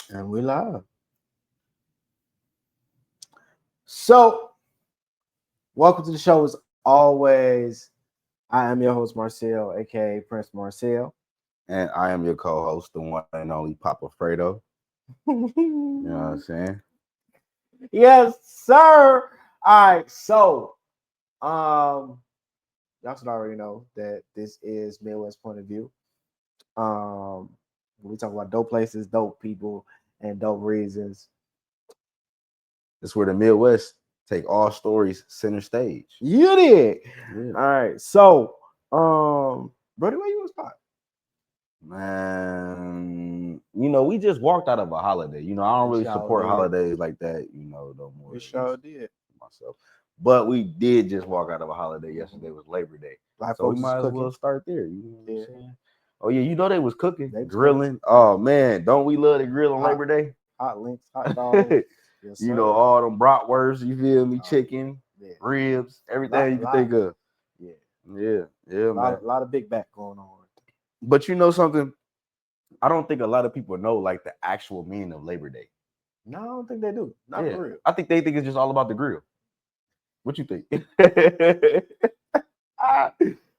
And we live. So, welcome to the show. As always, I am your host, Marcel, aka Prince Marcel. And I am your co-host, the one and only Papa Fredo. You know what I'm saying? Yes, sir. All right, so y'all should already know that this is Midwest Point of View. Um, we talk about dope places, dope people, and dope reasons. It's where the Midwest take all stories center stage. You did. Yeah. All right, so brother, where you was spot? Man, we just walked out of a holiday. I don't really support holidays like that, no more. We sure did. Myself. But we did just walk out of a holiday. Yesterday was Labor Day. Black So we folks might is as well cooking. start there. You know what Yeah. I'm saying? Oh, yeah, they was cooking, They was grilling. Oh, man, don't we love to grill on Labor Day? Hot links, hot dogs. Yes, sir. All them bratwursts, you feel me? Chicken, Yeah. ribs, everything you can think of. Yeah. Yeah, man. A lot of big back going on. But you know something? I don't think a lot of people know like the actual meaning of Labor Day. No, I don't think they do. Not for real. I think they think it's just all about the grill. What you think?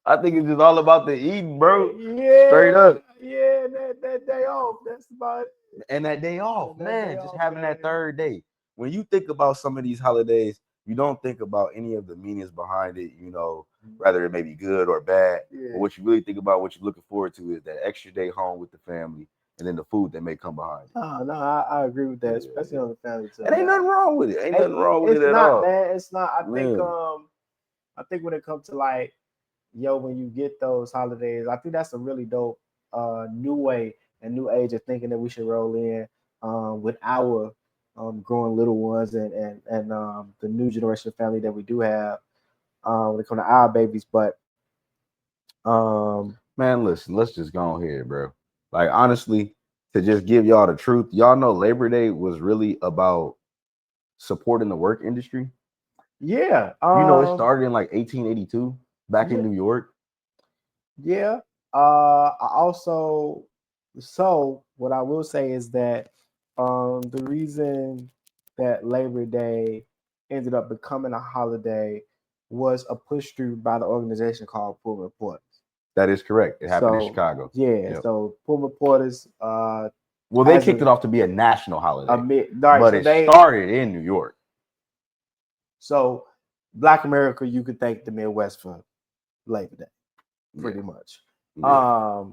I think it's just all about the eating, bro. Yeah. Straight up. Yeah, that day off. That's about it. And that day off, man. Just having that third day. When you think about some of these holidays, you don't think about any of the meanings behind it, whether it may be good or bad. Yeah. But what you really think about, what you're looking forward to is that extra day home with the family and then the food that may come behind it. No, I agree with that, especially on the family too. And ain't nothing wrong with it. Ain't nothing wrong with it at all. Man. It's not. I think when it comes to like, when you get those holidays, I think that's a really dope new way and new age of thinking that we should roll in with our growing little ones and the new generation of family that we do have when it comes to our babies. But man, listen, let's just go ahead, bro. Like, honestly, to just give y'all the truth, y'all know Labor Day was really about supporting the work industry. Yeah. It started in like 1882 back in New York. Yeah. So what I will say is that the reason that Labor Day ended up becoming a holiday was a push through by the organization called Pullman Porters. That is correct. It happened in Chicago. Yeah. Yep. So Pullman Porters. Well, they kicked it off to be a national holiday, but it started in New York. So, Black America, you could thank the Midwest for Labor Day, pretty much. Yeah.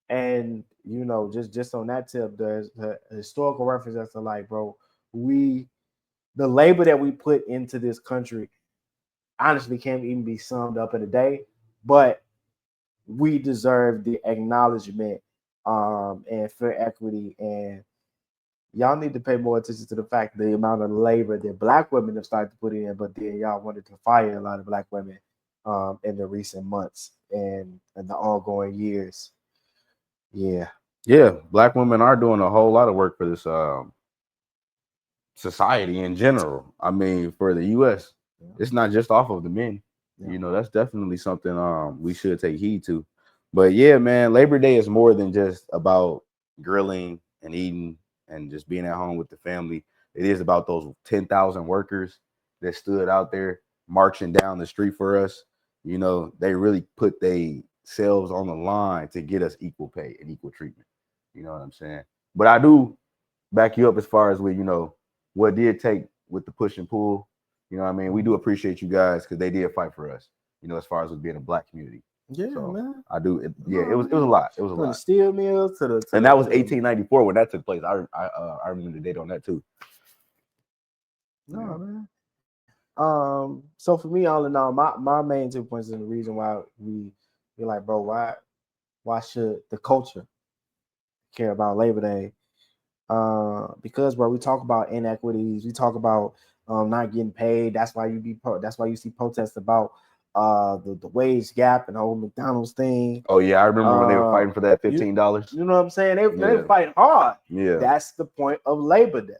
And just on that tip, there's the historical reference as to like, bro, the labor that we put into this country honestly can't even be summed up in a day, but we deserve the acknowledgement and fair equity, and y'all need to pay more attention to the fact the amount of labor that Black women have started to put in, but then y'all wanted to fire a lot of Black women in the recent months and the ongoing years. Yeah. Black women are doing a whole lot of work for this society in general. I mean, for the U.S., it's not just off of the men. Yeah. That's definitely something we should take heed to. But yeah, man, Labor Day is more than just about grilling and eating and just being at home with the family. It is about those 10,000 workers that stood out there marching down the street for us. They really put themselves on the line to get us equal pay and equal treatment. You know what I'm saying? But I do back you up as far as what did take with the push and pull. You know what I mean? We do appreciate you guys because they did fight for us, as far as being a Black community. Yeah, so, man. I do. It was a lot. It was a lot. The steel mills and that was 1894 when that took place. I remember the date on that too. No, man. So for me, all in all, my main 2 points and the reason why we're like, bro, why should the culture care about Labor Day? Because, bro, we talk about inequities, we talk about not getting paid. That's why you see protests about the wage gap and the whole McDonald's thing. Oh yeah, I remember when they were fighting for that $15. You know what I'm saying? They were fighting hard. Yeah, that's the point of Labor Day.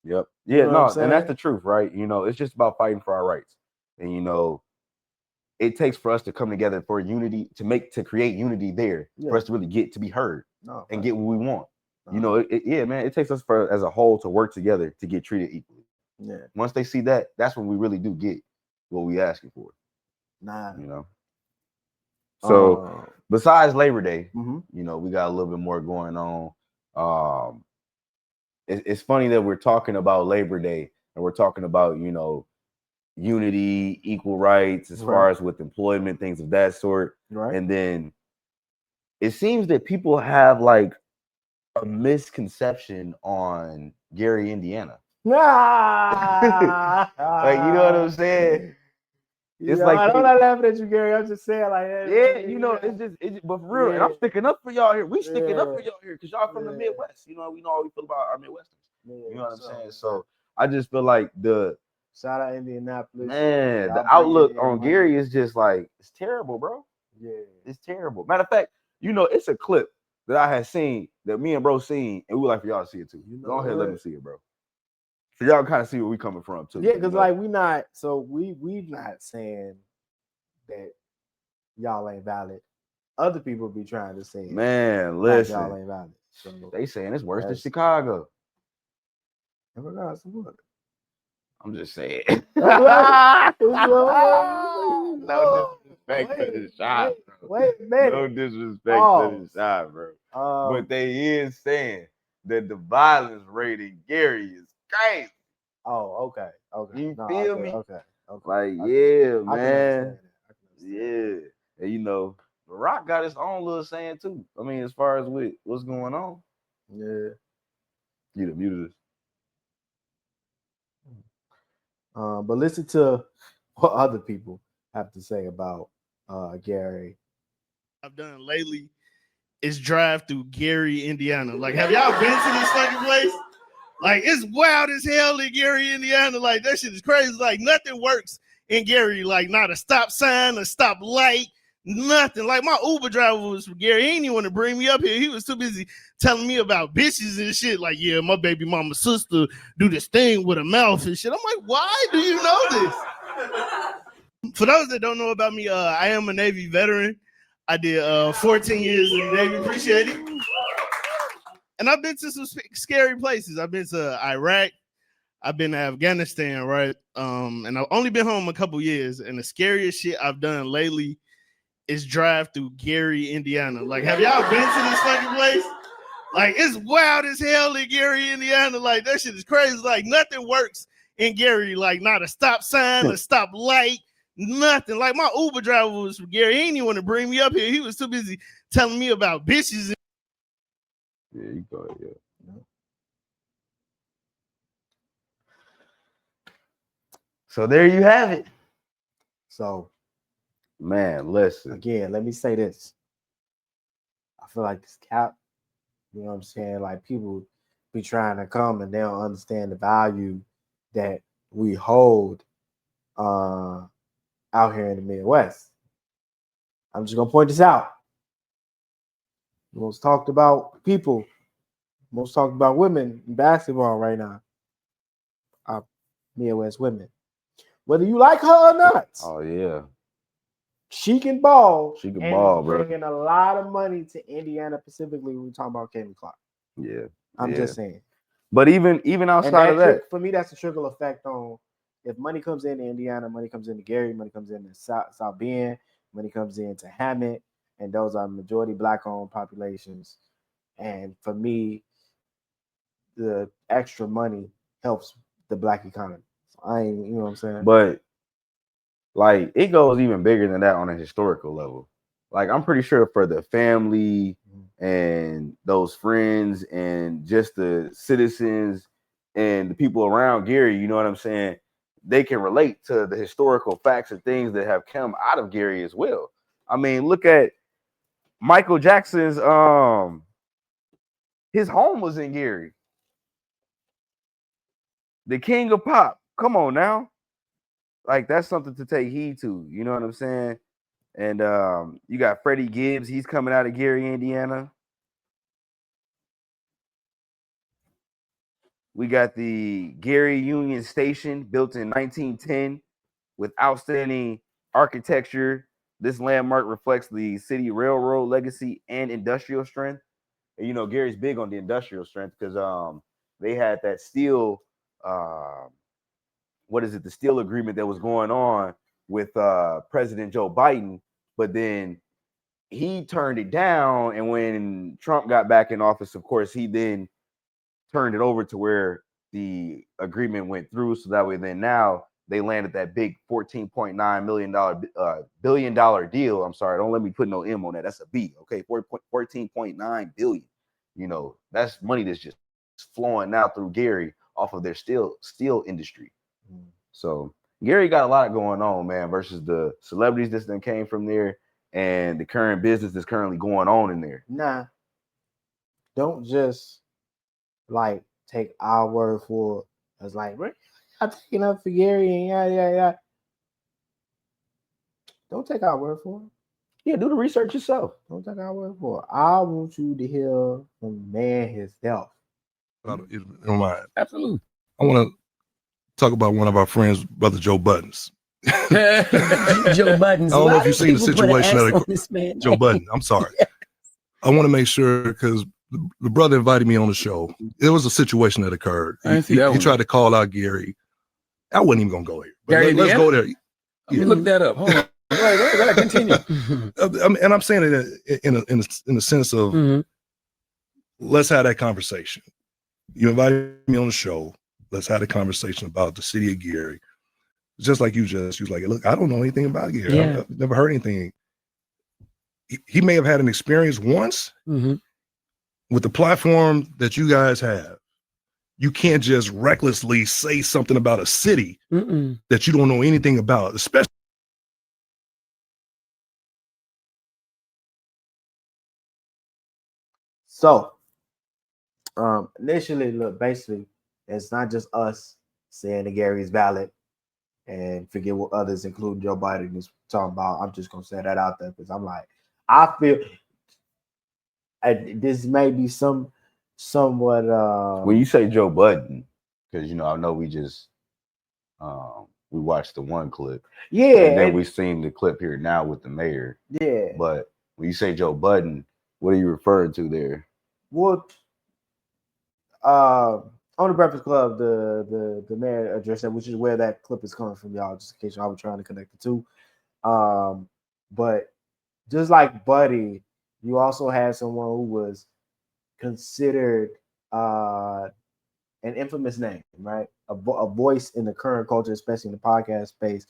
Yep. Yeah, and that's the truth, right? It's just about fighting for our rights, and it takes for us to come together for unity to create unity there for us to really get to be heard and get what we want. You know, yeah, man, it takes us as a whole to work together to get treated equally. Yeah. Once they see that, that's when we really do get what we asking for. Nah. You know. So besides Labor Day, mm-hmm. you know, we got a little bit more going on. It's funny that we're talking about Labor Day and we're talking about, you know, unity, equal rights as far as with employment, things of that sort. Right. And then it seems that people have like a misconception on Gary, Indiana. Like, you know what I'm saying? It's like I'm not laughing at you, Gary. I'm just saying, like, yeah, you know, it's but for real. And I'm sticking up for y'all here. We sticking up for y'all here because y'all from the Midwest. You know, we know how we feel about our Midwesterners. You know what I'm saying? So I just feel like shout out Indianapolis. Man, the outlook on Gary is just like, it's terrible, bro. Yeah, it's terrible. Matter of fact, you know, it's a clip that I had seen that me and bro seen, and we like for y'all to see it too. You know, go ahead, let them see it, bro. So y'all kind of see where we coming from too. Yeah, because like we not saying that y'all ain't valid. Other people be trying to say, man, listen, y'all ain't valid. So they saying it's worse than Chicago. I'm just saying. No disrespect to the shot, bro. Wait a minute. No disrespect to the shot, bro. But they is saying that the violence rate in Gary is crazy. Oh, okay. You feel me? Okay. Like, yeah, man. Yeah. And you know, The Rock got his own little saying too. I mean, as far as with what's going on. Yeah. You done muted us. But listen to what other people have to say about Gary. I've done lately is drive through Gary, Indiana. Like, have y'all been to this fucking place? Like, it's wild as hell in Gary, Indiana. Like, that shit is crazy. Like, nothing works in Gary. Like, not a stop sign, a stop light, nothing. Like, my Uber driver was from Gary. He didn't even want to bring me up here. He was too busy telling me about bitches and shit. Like, yeah, my baby mama's sister do this thing with a mouth and shit. I'm like, why do you know this? For those that don't know about me, I am a Navy veteran. I did 14 years in the Navy. Appreciate it. And I've been to some scary places. I've been to Iraq. I've been to Afghanistan, right? And I've only been home a couple years. And the scariest shit I've done lately is drive through Gary, Indiana. Like, have y'all been to this fucking place? Like, it's wild as hell in Gary, Indiana. Like, that shit is crazy. Like, nothing works in Gary. Like, not a stop sign, a stop light, nothing. Like, my Uber driver was from Gary. He didn't even want to bring me up here. He was too busy telling me about bitches. Yeah, you go ahead, yeah. So there you have it. So, man, listen. Again, let me say this. I feel like this cap, you know what I'm saying? Like, people be trying to come and they don't understand the value that we hold out here in the Midwest. I'm just gonna point this out. Most talked about people, most talked about women in basketball right now are Midwest women. Whether you like her or not. Oh yeah. She can ball. She can ball, bro. Bringing a lot of money to Indiana, specifically when we talking about Caitlin Clark. Yeah. I'm just saying. But even outside of that, for me, that's a trickle effect on if money comes into Indiana, money comes into Gary, money comes into South Bend, money comes into Hammett, and those are majority Black-owned populations. And for me, the extra money helps the Black economy. So I ain't, you know what I'm saying? But like, it goes even bigger than that on a historical level. Like, I'm pretty sure for the family and those friends and just the citizens and the people around Gary, you know what I'm saying? They can relate to the historical facts and things that have come out of Gary as well. I mean, look at Michael Jackson's his home was in Gary. The king of pop. Come on now. Like, that's something to take heed to. You know what I'm saying? And you got Freddie Gibbs. He's coming out of Gary, Indiana. We got the Gary Union Station, built in 1910 with outstanding architecture. This landmark reflects the city railroad legacy and industrial strength. you know, Gary's big on the industrial strength because they had that steel, what is it, the steel agreement that was going on with President Joe Biden, but then he turned it down. And when Trump got back in office, of course, he then turned it over to where the agreement went through. So that way, then now they landed that big $14.9 billion deal. I'm sorry, don't let me put no M on that. That's a B. Okay, 14.9 billion. You know, that's money that's just flowing now through Gary off of their steel industry. So Gary got a lot going on, man, versus the celebrities that then came from there and the current business that's currently going on in there. Nah, don't just like take our word for it. It's like, I'm taking up for Gary and yada yada yada. Don't take our word for it. Yeah, do the research yourself. Don't take our word for it. I want you to hear from the man himself. Mind. Absolutely. I want to talk about one of our friends, Brother Joe Budden's. Joe Budden. I don't know if you've seen the situation that Joe Budden. I'm sorry. Yes. I want to make sure because the brother invited me on the show. There was a situation that occurred. He tried to call out Gary. I wasn't even gonna go here. But let's go there. Let me look that up. Hold on. Go ahead, continue. And I'm saying it in a sense of let's have that conversation. You invited me on the show. Let's have a conversation about the city of Gary. Just like you was like, look, I don't know anything about Gary. Yeah. I've never heard anything. He may have had an experience once with the platform that you guys have. You can't just recklessly say something about a city that you don't know anything about, especially. So, initially, look, basically, it's not just us saying that Gary's valid and forget what others, including Joe Biden, is talking about. I'm just gonna say that out there because I'm like, I feel this may be somewhat. When you say Joe Budden, because you know, I know we just we watched the one clip, and then we've seen the clip here now with the mayor. Yeah, but when you say Joe Budden, what are you referring to there? What? On the Breakfast Club, the mayor addressed that, which is where that clip is coming from, y'all, just in case y'all were trying to connect the two. But just like Buddy, you also had someone who was considered an infamous name, right? A voice in the current culture, especially in the podcast space,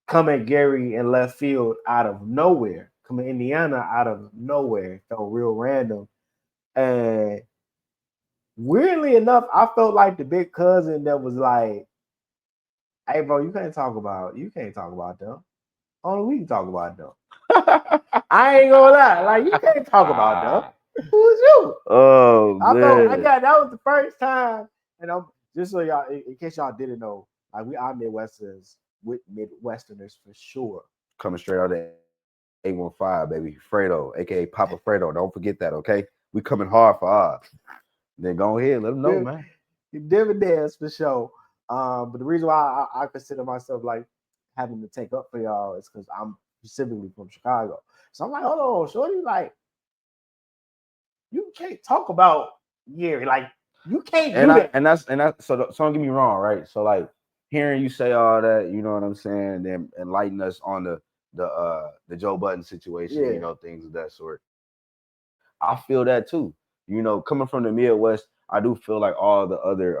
come at Gary in left field out of nowhere, come at Indiana out of nowhere. It felt real random. And weirdly enough, I felt like the big cousin that was like, hey, bro, you can't talk about them. Only we can talk about them. I ain't gonna lie. Like, you can't talk about them. Who's you? Oh, man. That was the first time. And I'm just so y'all, in case y'all didn't know, like, we are Midwesterners for sure. Coming straight out of 815, baby. Fredo, aka Papa Fredo. Don't forget that, okay? We coming hard for us. Then go ahead, let them know, man. Dividends for sure. But the reason why I consider myself like having to take up for y'all is because I'm specifically from Chicago. So I'm like, hold on, shorty, like, you can't talk about Gary, like, you can't do that. And that's so don't get me wrong, right? So like hearing you say all that, you know what I'm saying, then enlighten us on the Joe Budden situation, you know, things of that sort. I feel that too. You know, coming from the Midwest, I do feel like all the other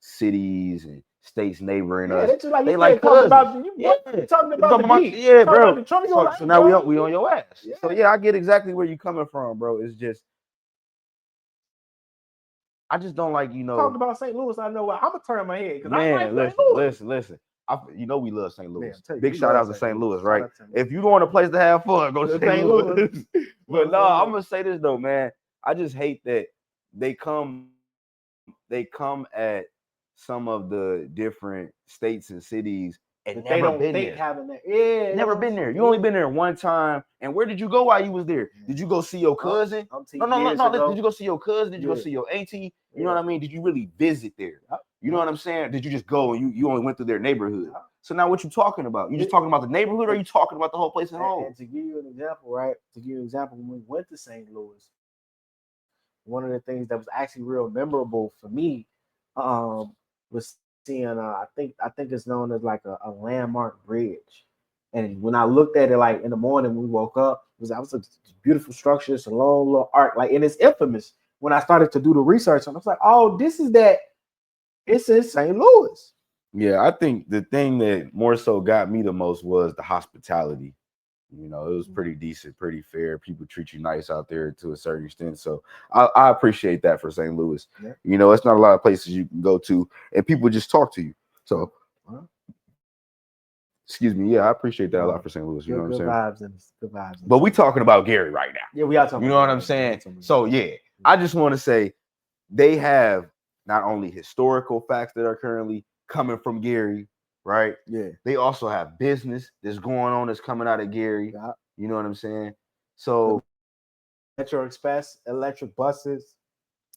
cities and states neighboring us, they like cousins. Talking about bro. So now we on your ass. Yeah. So yeah, I get exactly where you coming from, bro. It's just I just don't like, you know. Talking about St. Louis, I know I'm gonna turn my head. Man, listen. You know we love St. Louis. Big shout out to St. Louis, right? If you want a place to have fun, go to St. Louis. But no, I'm gonna say this though, man. I just hate that they come at some of the different states and cities and they don't think having that. Yeah, never been there. You only been there one time. And where did you go while you was there? Did you go see your cousin? No. Did you go see your cousin? Did you go see your auntie? You know what I mean? Did you really visit there? You know what I'm saying? Did you just go and you only went through their neighborhood? So now what you talking about? You just talking about the neighborhood, or are you talking about the whole place at home? And to give you an example, right? When we went to St. Louis, one of the things that was actually real memorable for me was seeing I think it's known as like a landmark bridge. And when I looked at it, like in the morning, we woke up. That was a beautiful structure. It's a long little arc, like, and it's infamous. When I started to do the research, and I was like, "Oh, this is that." It's in St. Louis. Yeah, I think the thing that more so got me the most was the hospitality. You know, it was pretty decent, pretty fair. People treat you nice out there to a certain extent. So I appreciate that for St. Louis. Yeah. You know, it's not a lot of places you can go to and people just talk to you. So, excuse me. Yeah, I appreciate that a lot for St. Louis. You know what I'm saying? Good vibes. But we talking about Gary right now. Yeah, we are talking. You know what I'm saying? So yeah, I just want to say they have not only historical facts that are currently coming from Gary, right? Yeah. They also have business that's going on that's coming out of Gary. Yeah. You know what I'm saying? So Metro Express, electric buses.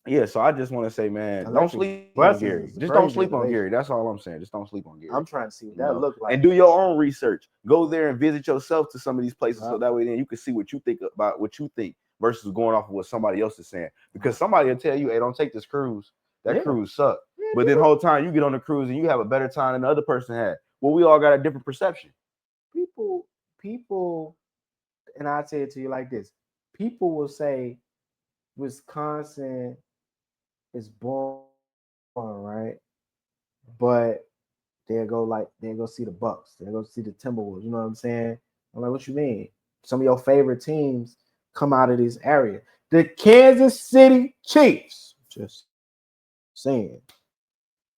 Yeah, so I just want to say, man, don't sleep on Gary. Just don't sleep on Gary. That's all I'm saying. Just don't sleep on Gary. I'm trying to see what that look like. And do your own research. Go there and visit yourself to some of these places, so that way then you can see what you think about what you think versus going off of what somebody else is saying. Because somebody will tell you, hey, don't take this cruise. That cruise sucked. But then the whole time you get on the cruise and you have a better time than the other person had. Well, we all got a different perception. People, and I'll say it to you like this. People will say Wisconsin is born, right? But they'll go see the Bucks. They'll go see the Timberwolves. You know what I'm saying? I'm like, what you mean? Some of your favorite teams come out of this area. The Kansas City Chiefs. Just saying.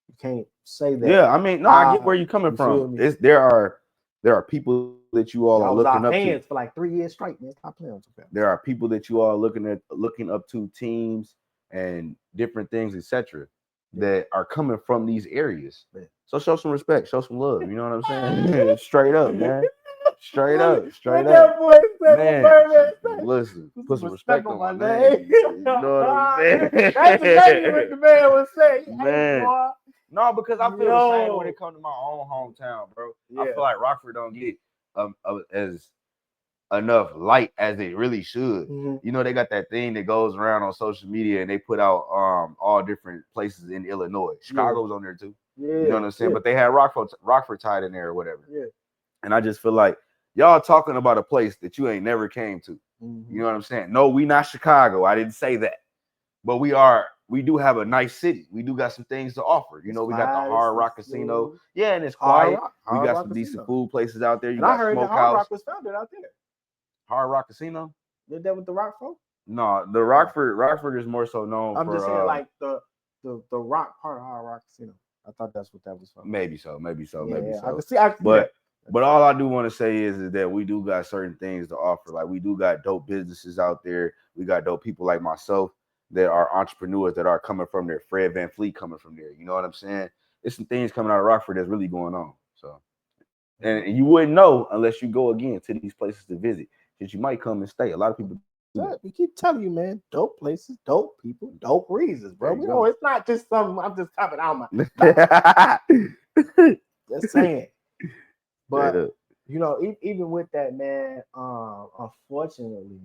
You can't say that. Yeah, I mean, no, I get where you're coming from. There are people that you all are looking up to for like 3 years straight, man. Stop playing. There are people that you all are looking up to, teams and different things, etc., that are coming from these areas. So show some respect, show some love. You know what I'm saying? Straight up, man. Straight up. Man, listen, put some respect on my name. You know what I'm saying? That's exactly what the man was saying. Man. No, because I feel the same when it comes to my own hometown, bro. Yeah. I feel like Rockford don't get as enough light as it really should. Mm-hmm. You know, they got that thing that goes around on social media and they put out all different places in Illinois. Chicago's on there too. Yeah. You know what I'm saying? But they had Rockford tied in there or whatever. Yeah. And I just feel like y'all talking about a place that you ain't never came to. Mm-hmm. You know what I'm saying? No, we not Chicago. I didn't say that. But we do have a nice city. We do got some things to offer. You know, we got the Hard Rock Casino. Yeah, and it's quiet. We got some decent food places out there. You got I heard that Hard Rock was founded out there. Hard Rock Casino? Did that with the Rock folk? No, the Rockford is more so known for. I'm just saying, like the Rock part of Hard Rock Casino. I thought that's what that was from. Maybe so. I can see. But all I do want to say is that we do got certain things to offer. Like we do got dope businesses out there. We got dope people like myself that are entrepreneurs that are coming from there. Fred Van Fleet coming from there. You know what I'm saying? There's some things coming out of Rockford that's really going on. So, and you wouldn't know unless you go again to these places to visit. That you might come and stay. A lot of people. We keep telling you, man. Dope places, dope people, dope reasons, bro. We know it's not just something I'm just talking out my. Just saying. But you know, even with that, man, unfortunately,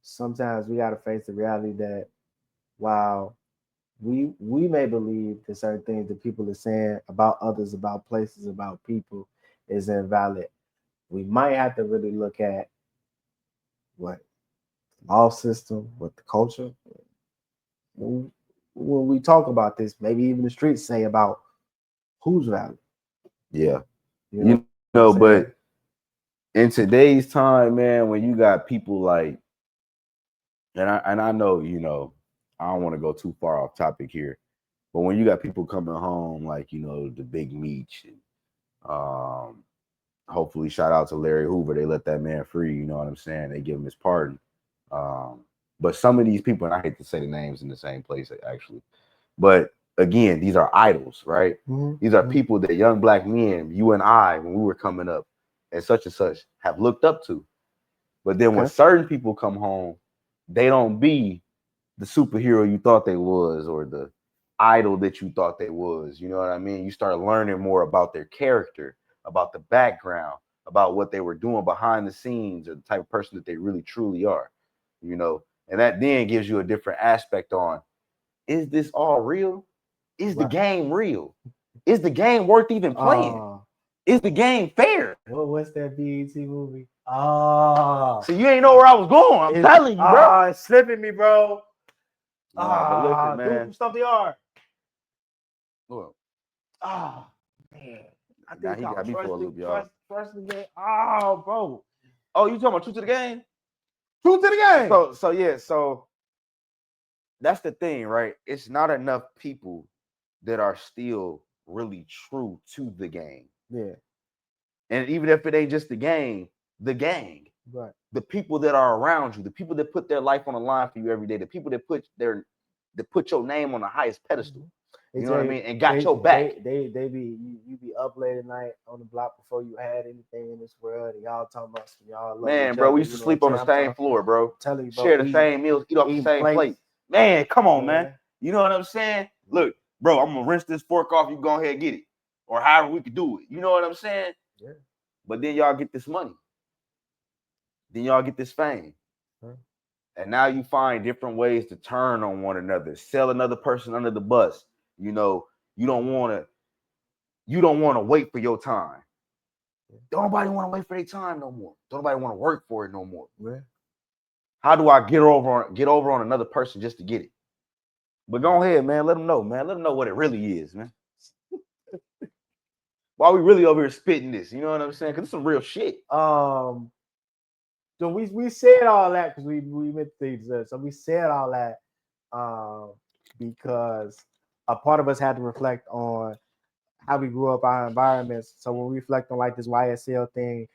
sometimes we got to face the reality that while we may believe that certain things that people are saying about others, about places, about people is invalid, we might have to really look at what the law system, what the culture. When we talk about this, maybe even the streets say about who's valid. Yeah. You know, but in today's time, man, when you got people like, and I know, you know, I don't want to go too far off topic here, but when you got people coming home, like, you know, the Big Meech, and hopefully shout out to Larry Hoover, they let that man free, you know what I'm saying? They give him his pardon. But some of these people, and I hate to say the names in the same place actually, but again, these are idols, right? Mm-hmm. These are people that young black men, you and I, when we were coming up and such, have looked up to. But then when certain people come home, they don't be the superhero you thought they was or the idol that you thought they was. You know what I mean? You start learning more about their character, about the background, about what they were doing behind the scenes or the type of person that they really truly are, you know, and that then gives you a different aspect on, is this all real? Is the game real? Is the game worth even playing? Is the game fair? What's that BET movie? Oh, so you ain't know where I was going. I'm telling you, bro. It's slipping me, bro. But listen, man. Dude, stop the yard. Look, Man. I now he got me for a loop, y'all. Trust the game. Oh, bro. Oh, you talking about True to the Game? True to the game. So that's the thing, right? It's not enough people that are still really true to the game. Yeah. And even if it ain't just the gang, Right. the people that are around you, the people that put their life on the line for you every day, the people that put your name on the highest pedestal. You know what I mean? And got your back. They be you be up late at night on the block before you had anything in this world, and y'all talking about y'all. Man, bro, we used to sleep on the same floor, bro. Tell you, bro, share the same meals, eat off the same plate. Man, come on, man. You know what I'm saying? Look, bro, I'm gonna rinse this fork off. You go ahead and get it, or however we could do it. You know what I'm saying? Yeah. But then y'all get this money. Then y'all get this fame. And now you find different ways to turn on one another, sell another person under the bus. You know, you don't want to wait for your time. Don't nobody want to wait for their time no more. Don't nobody want to work for it no more. Yeah. How do I get over on another person just to get it? But go ahead, man. Let them know, man. Let them know what it really is, man. Why we really over here spitting this? You know what I'm saying? Because it's some real shit. So we said all that because we meant things. So we said all that because a part of us had to reflect on how we grew up, our environments. So when we reflect on like this YSL thing,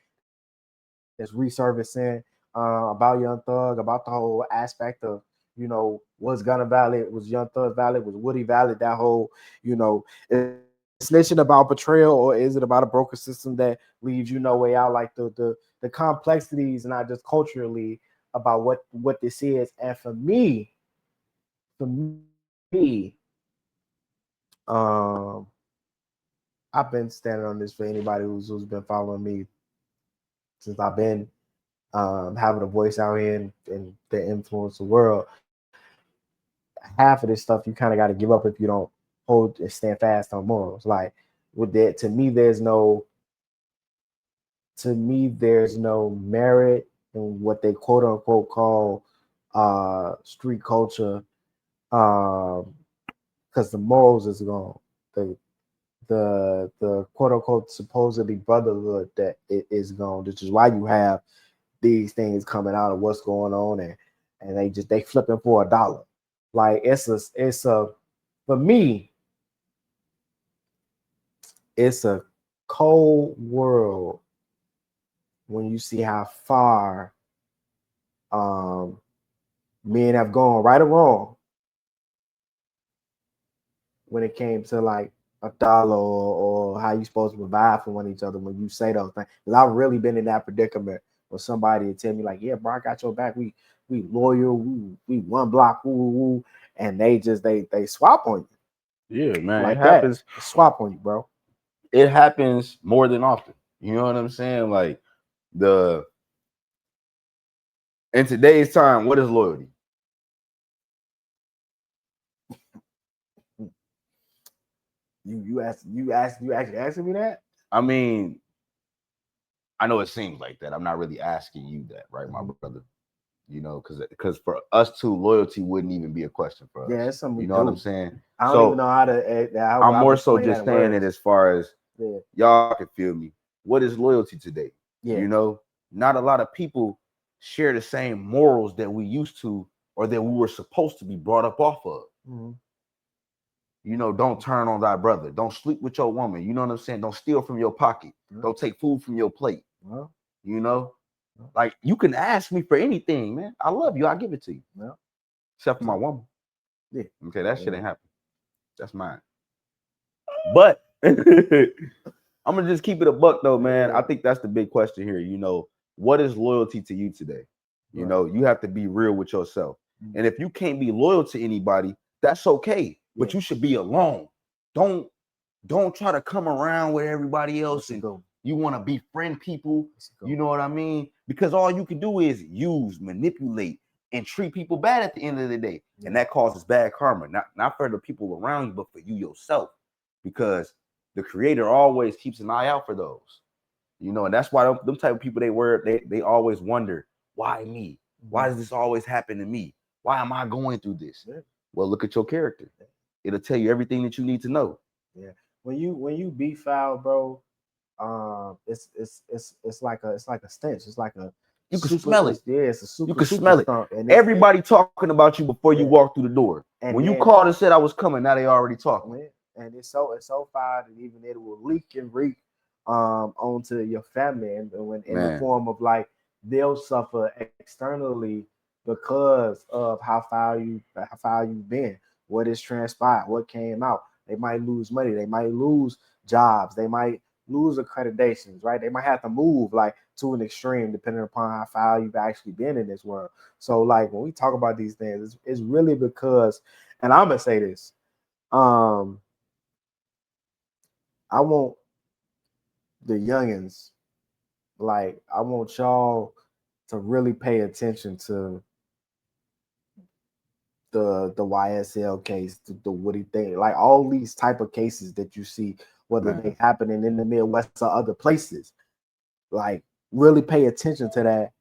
this resurfacing about Young Thug, about the whole aspect of, you know, was Gunna valid, was Young Thug valid, was Woody valid, that whole, you know, is snitching about betrayal, or is it about a broken system that leaves you no way out? Like the complexities, not just culturally, about what this is. And for me, I've been standing on this for anybody who's been following me since I've been having a voice out here and the influence the world. Half of this stuff you kind of got to give up if you don't hold and stand fast on morals. Like with that, to me, there's no merit in what they quote unquote call street culture, because the morals is gone. The quote unquote supposedly brotherhood that it is gone, which is why you have these things coming out of what's going on, and they flipping for $1. Like it's a for me, it's a cold world when you see how far men have gone, right or wrong, when it came to like $1 or how you supposed to provide for one each other when you say those things. Because I've really been in that predicament where somebody would tell me like, yeah, bro, I got your back. We loyal. We one block. Woo. And they swap on you. Yeah, man. Like it happens. That. Swap on you, bro. It happens more than often. You know what I'm saying? Like in today's time, what is loyalty? You actually asking me that? I mean, I know it seems like that. I'm not really asking you that, right, my brother? You know, because for us too, loyalty wouldn't even be a question for us. Yeah, it's something. You know what I'm saying? I don't even know how to. I'm more so just saying it as far as y'all can feel me. What is loyalty today? Yeah. You know, not a lot of people share the same morals that we used to, or that we were supposed to be brought up off of. Mm-hmm. You know, don't turn on thy brother. Don't sleep with your woman. You know what I'm saying? Don't steal from your pocket. Mm-hmm. Don't take food from your plate. Mm-hmm. You know, like you can ask me for anything, man. I love you. I'll give it to you. Yeah. Except for my woman. Yeah. Okay, that shit ain't happening. That's mine. But I'm gonna just keep it a buck though, man. I think that's the big question here. You know, what is loyalty to you today? You know, you have to be real with yourself. Mm-hmm. And if you can't be loyal to anybody, that's okay. But you should be alone. Don't try to come around with everybody else and You want to befriend people. You know what I mean? Because all you can do is use, manipulate, and treat people bad at the end of the day. And that causes bad karma, not for the people around you, but for you yourself. Because the creator always keeps an eye out for those. You know, and that's why them type of people they always wonder, why me? Why does this always happen to me? Why am I going through this? Well, look at your character. It'll tell you everything that you need to know. Yeah. When you be foul, bro, it's like a stench. It's like a you can smell it. Yeah, it's a super. You can smell it. And everybody talking about you before you walk through the door. And when you called and said I was coming, now they already talking. And it's so foul that even it will leak and reek onto your family, and when in the form of like they'll suffer externally because of how foul you've been, what is transpired, what came out. They might lose money, they might lose jobs, they might lose accreditations, right? They might have to move like to an extreme depending upon how foul you've actually been in this world. So like when we talk about these things, it's really because, and I'm gonna say this, I want the youngins, like I want y'all to really pay attention to the YSL case, the Woody thing, like all these type of cases that you see, whether they happening in the Midwest or other places, like really pay attention to that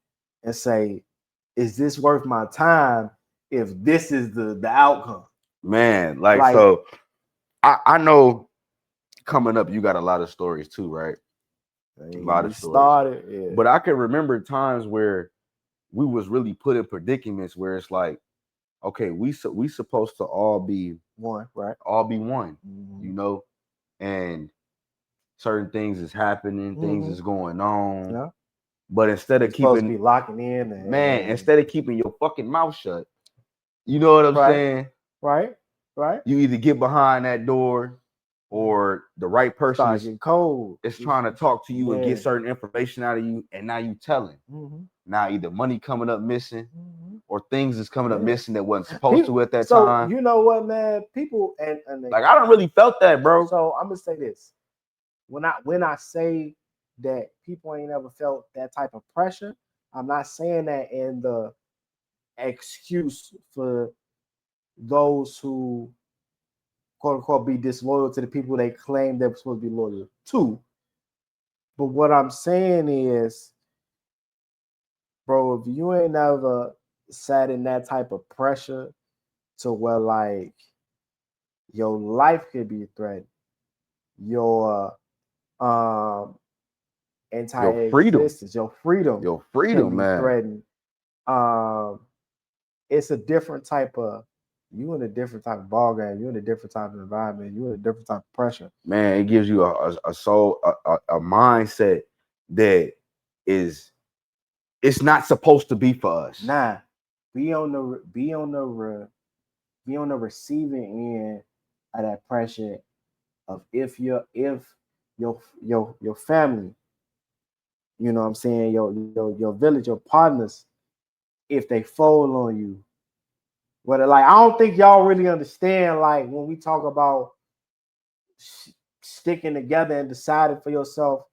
and say, is this worth my time if this is the outcome? Man, like so I know coming up you got a lot of stories too, right? A lot of stories. But I can remember times where we was really put in predicaments where it's like, okay, we supposed to all be one, right? All be one, you know, and certain things is happening, things is going on, but instead of supposed to be locking in, instead of keeping your fucking mouth shut, you know what I'm saying? Right. You either get behind that door, or the right person is trying to talk to you and get certain information out of you, and now you telling. Now either money coming up missing, or things is coming up missing that wasn't supposed to at that time. You know what, man? People and like I don't really felt that, bro. So I'm gonna say this: when I say that people ain't ever felt that type of pressure, I'm not saying that in the excuse for those who quote unquote be disloyal to the people they claim they're supposed to be loyal to. But what I'm saying is, bro, if you ain't ever sat in that type of pressure to where like your life could be threatened, your entire existence, your freedom man, threatened. It's a different type of, you in a different type of ball game, you in a different type of environment, you in a different type of pressure. Man, it gives you a soul, a mindset that is, it's not supposed to be for us. Nah, be on the receiving end of that pressure of if your family, you know what I'm saying, your village, your partners, if they fold on you. But like, I don't think y'all really understand, like when we talk about sticking together and deciding for yourself,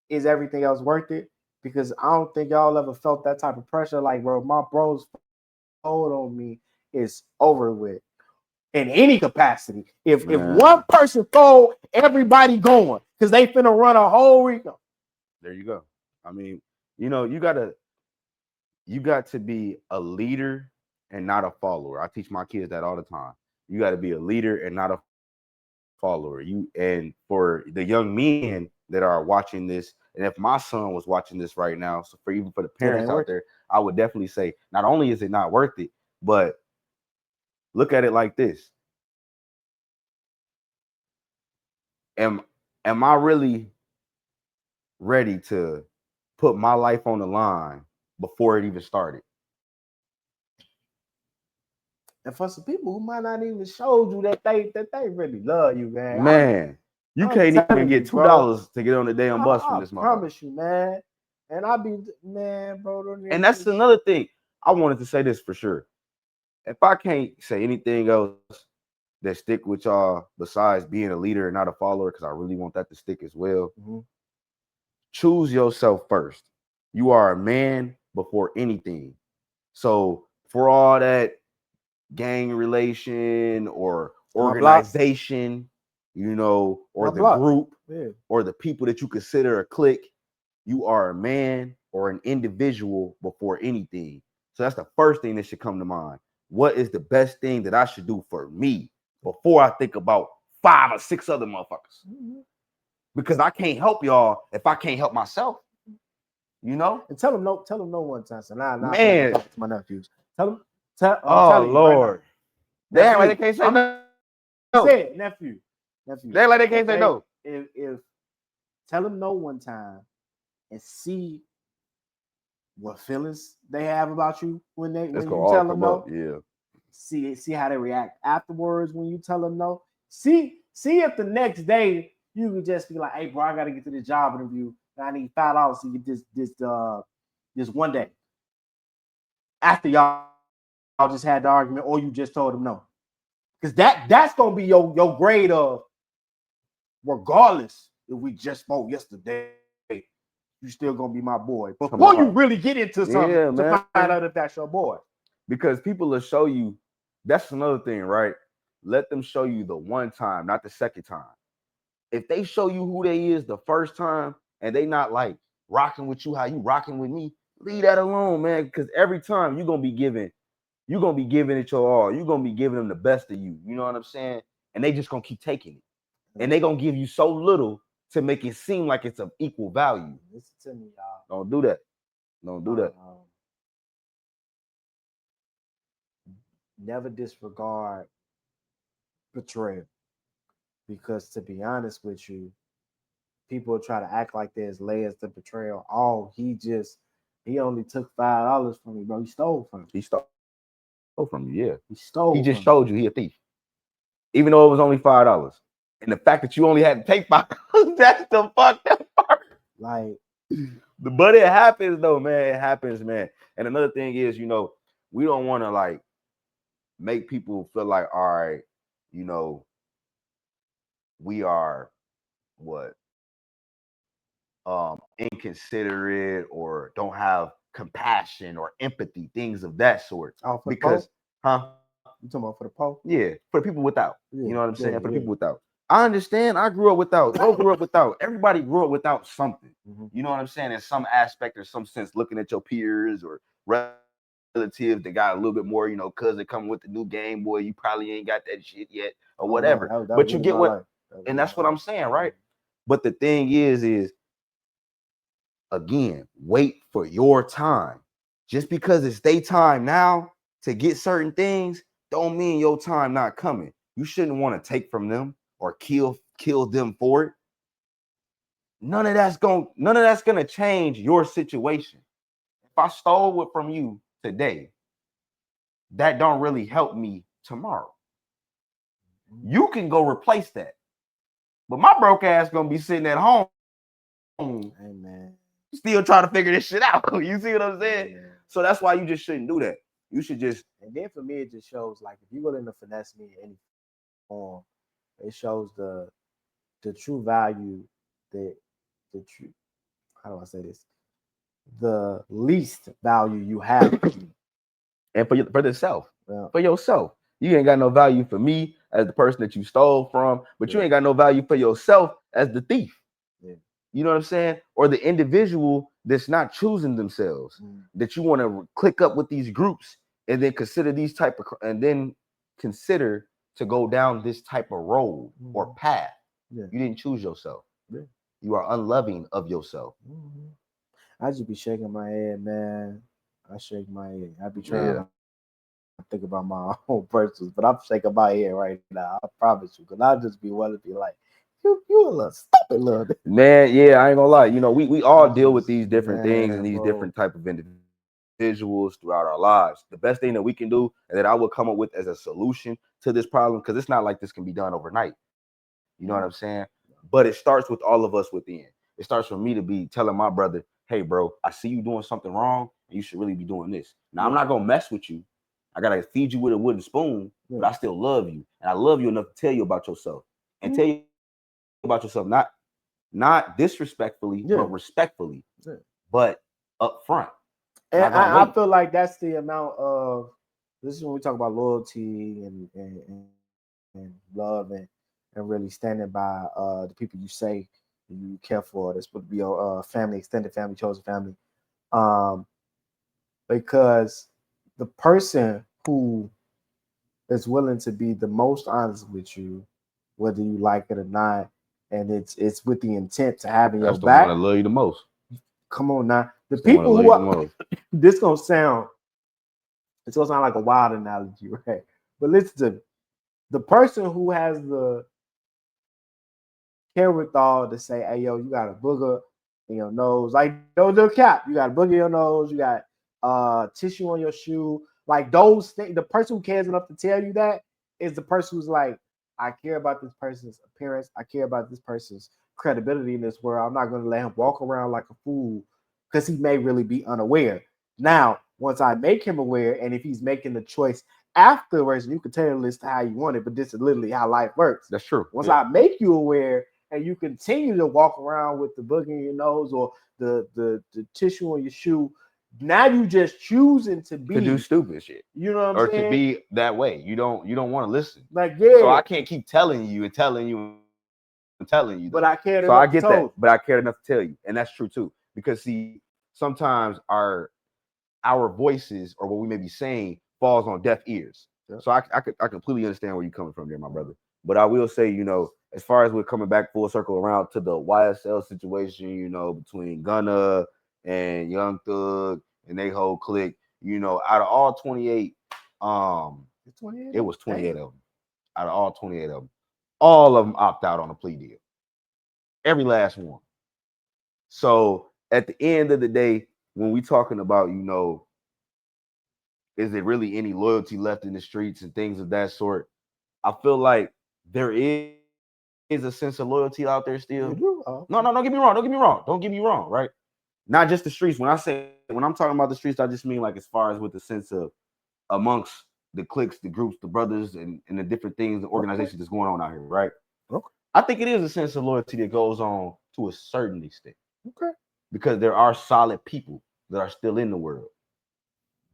is everything else worth it? Because I don't think y'all ever felt that type of pressure. Like, bro, my bros fold on me, is over with in any capacity. If one person fold, everybody going because they finna run a whole Rico. There you go. I mean, you know, you got to be a leader and not a follower. I teach my kids that all the time. You got to be a leader and not a follower. And for the young men that are watching this, and if my son was watching this right now, so even for the parents out there, I would definitely say, not only is it not worth it, but look at it like this. Am I really ready to put my life on the line before it even started? And for some people who might not even show you that they really love you, man. Man, you can't even get $2 to get on the damn bus from this motherfucker. I promise you, man. And I be, man, bro. And that's another thing. I wanted to say this for sure. If I can't say anything else that stick with y'all besides being a leader and not a follower, because I really want that to stick as well. choose yourself first. You are a man before anything. So for all that gang relation or organization, you know, or the group, or the people that you consider a clique, you are a man or an individual before anything. So that's the first thing that should come to mind. What is the best thing that I should do for me before I think about 5 or 6 other motherfuckers? Because I can't help y'all if I can't help myself. You know? And tell them no one time. So now man, talk to my nephews. Tell them. Oh Lord, damn, like they can't say no. Say it, nephew. They like they can't say no. If tell them no one time and see what feelings they have about you when you tell them no. Yeah. See how they react afterwards when you tell them no. See if the next day you can just be like, hey bro, I gotta get to this job interview. I need $5 to get this one day. After y'all just had the argument, or you just told them no. Because that's gonna be your grade of, regardless if we just spoke yesterday, you still gonna be my boy. Before you really get into something to find out if that's your boy. Because people will show you, that's another thing, right? Let them show you the one time, not the second time. If they show you who they is the first time and they not like rocking with you how you rocking with me, leave that alone, man. Because every time you're gonna be giving it your all. You're gonna be giving them the best of you. You know what I'm saying? And they just gonna keep taking it. And they gonna give you so little to make it seem like it's of equal value. Listen to me, y'all. Don't do that. Don't do that. Never disregard betrayal. Because to be honest with you, people try to act like there's layers to betrayal. Oh, he only took $5 from me, bro. He stole from me. He stole from you, yeah. He just showed you he a thief. Even though it was only $5. And the fact that you only had to take $5, that's the fucked up part. Like, but it happens though, man. It happens, man. And another thing is, you know, we don't want to like make people feel like, all right, you know, we are inconsiderate or don't have compassion or empathy, things of that sort. Because, you talking about for the poor? Yeah, for people without. You know what I'm saying? For the people without. I understand. I grew up without. Joe grew up without. Everybody grew up without something. You know what I'm saying? In some aspect or some sense, looking at your peers or relatives that got a little bit more, you know, cousin coming with the new Game Boy, you probably ain't got that shit yet or whatever. But you get what, and that's what I'm saying, right? But the thing is again, wait for your time. Just because it's their time now to get certain things, don't mean your time not coming. You shouldn't want to take from them or kill them for it. None of that's gonna change your situation. If I stole it from you today, that don't really help me tomorrow. You can go replace that. But my broke ass gonna be sitting at home. Hey man. Still trying to figure this shit out. You see what I'm saying? Yeah. So that's why you just shouldn't do that. You should just. And then for me, it just shows like if you go into finesse me in any form, it shows the true value how do I say this? The least value you have. And for yourself. Yeah. For yourself. You ain't got no value for me as the person that you stole from, but you ain't got no value for yourself as the thief. Yeah. You know what I'm saying? Or the individual that's not choosing themselves, that you want to click up with these groups and then consider to go down this type of road or path. Yeah. You didn't choose yourself. Yeah. You are unloving of yourself. I just be shaking my head, man. I shake my head. I be trying to think about my own purposes, but I'm shaking my head right now. I promise you, because I'll just be willing to be like, you a little stupid little bit. Man, yeah, I ain't gonna lie. You know, we all deal with these different things and these different type of individuals throughout our lives. The best thing that we can do and that I would come up with as a solution to this problem, because it's not like this can be done overnight. You know what I'm saying? But it starts with all of us within. It starts with me to be telling my brother, hey, bro, I see you doing something wrong and you should really be doing this. Now, I'm not going to mess with you. I got to feed you with a wooden spoon, but I still love you. And I love you enough to tell you about yourself. And tell you about yourself, not not disrespectfully, but respectfully, but up front. And I feel like that's the amount of, this is when we talk about loyalty and love and really standing by the people you say you care for. That's supposed to be your family, extended family, chosen family. Because the person who is willing to be the most honest with you, whether you like it or not, and it's with the intent to having your back. That's the one I love you the most. Come on now, the people who are this gonna sound, it's gonna sound like a wild analogy, right? But listen to me. The person who has the wherewithal to say, "Hey, yo, you got a booger in your nose," like no cap, you got a booger in your nose, you got tissue on your shoe, like those things. The person who cares enough to tell you that is the person who's like, I care about this person's appearance, I care about this person's credibility in this world. I'm not going to let him walk around like a fool because he may really be unaware. Now, once I make him aware, and if he's making the choice afterwards, you can tailor this to how you want it, but this is literally how life works. That's true. Once I make you aware and you continue to walk around with the booger in your nose or the tissue on your shoe, now you just choosing to do stupid shit. You know what I'm saying? Or to be that way. You don't want to listen. Like, yeah. So I can't keep telling you and telling you and telling you. But I care enough. So I get that. But I care enough to tell you. And that's true too. Because see, sometimes our voices or what we may be saying falls on deaf ears. Yeah. So I completely understand where you're coming from there, my brother. But I will say, as far as we're coming back full circle around to the YSL situation, between Gunna and Young Thug and they whole clique, out of all 28, it was 28 of them. Out of all 28 of them, all of them opt out on a plea deal. Every last one. So at the end of the day, when we talking about, is there really any loyalty left in the streets and things of that sort? I feel like there is a sense of loyalty out there still. No, don't get me wrong. Right? Not just the streets. When I'm talking about the streets, I just mean like as far as with the sense of amongst the cliques, the groups, the brothers, and the different things, the organizations that's going on out here, right? Okay. I think it is a sense of loyalty that goes on to a certain extent. Okay. Because there are solid people that are still in the world.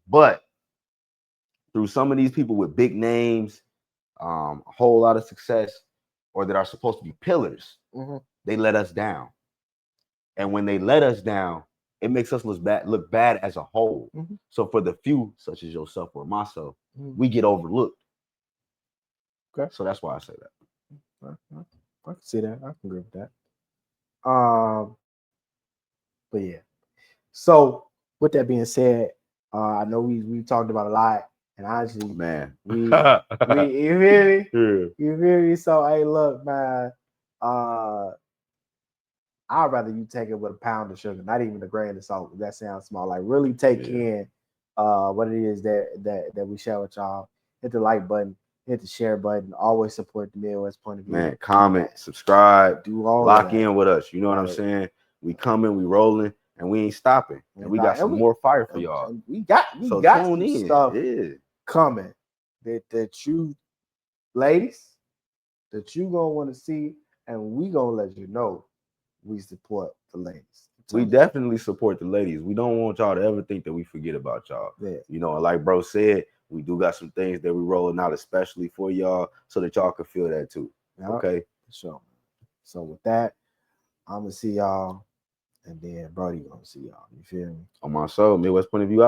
But through some of these people with big names, a whole lot of success, or that are supposed to be pillars, they let us down. And when they let us down, it makes us look bad as a whole. So for the few, such as yourself or myself, we get overlooked. Okay. So that's why I say that. I can see that. I can agree with that. But yeah. So with that being said, I know we talked about a lot, and honestly, man, we you feel me? Yeah. You feel me? So hey, look, man, I'd rather you take it with a pound of sugar, not even a grain of salt. That sounds small. Like really take in what it is that we share with y'all. Hit the like button, hit the share button. Always support the Midwest point of view. Man, comment, subscribe, do all lock in with us. You know what I'm saying? We coming, we rolling, and we ain't stopping. And we got some more fire for y'all. We got some stuff coming that you ladies that you gonna want to see, and we gonna let you know we support the ladies. We definitely support the ladies. We don't want y'all to ever think that we forget about y'all. Yeah. And like bro said, we do got some things that we rolling out especially for y'all so that y'all can feel that too. Okay. So with that, I'm gonna see y'all, and then Brody gonna see y'all. You feel me? On my soul, Midwest point of view.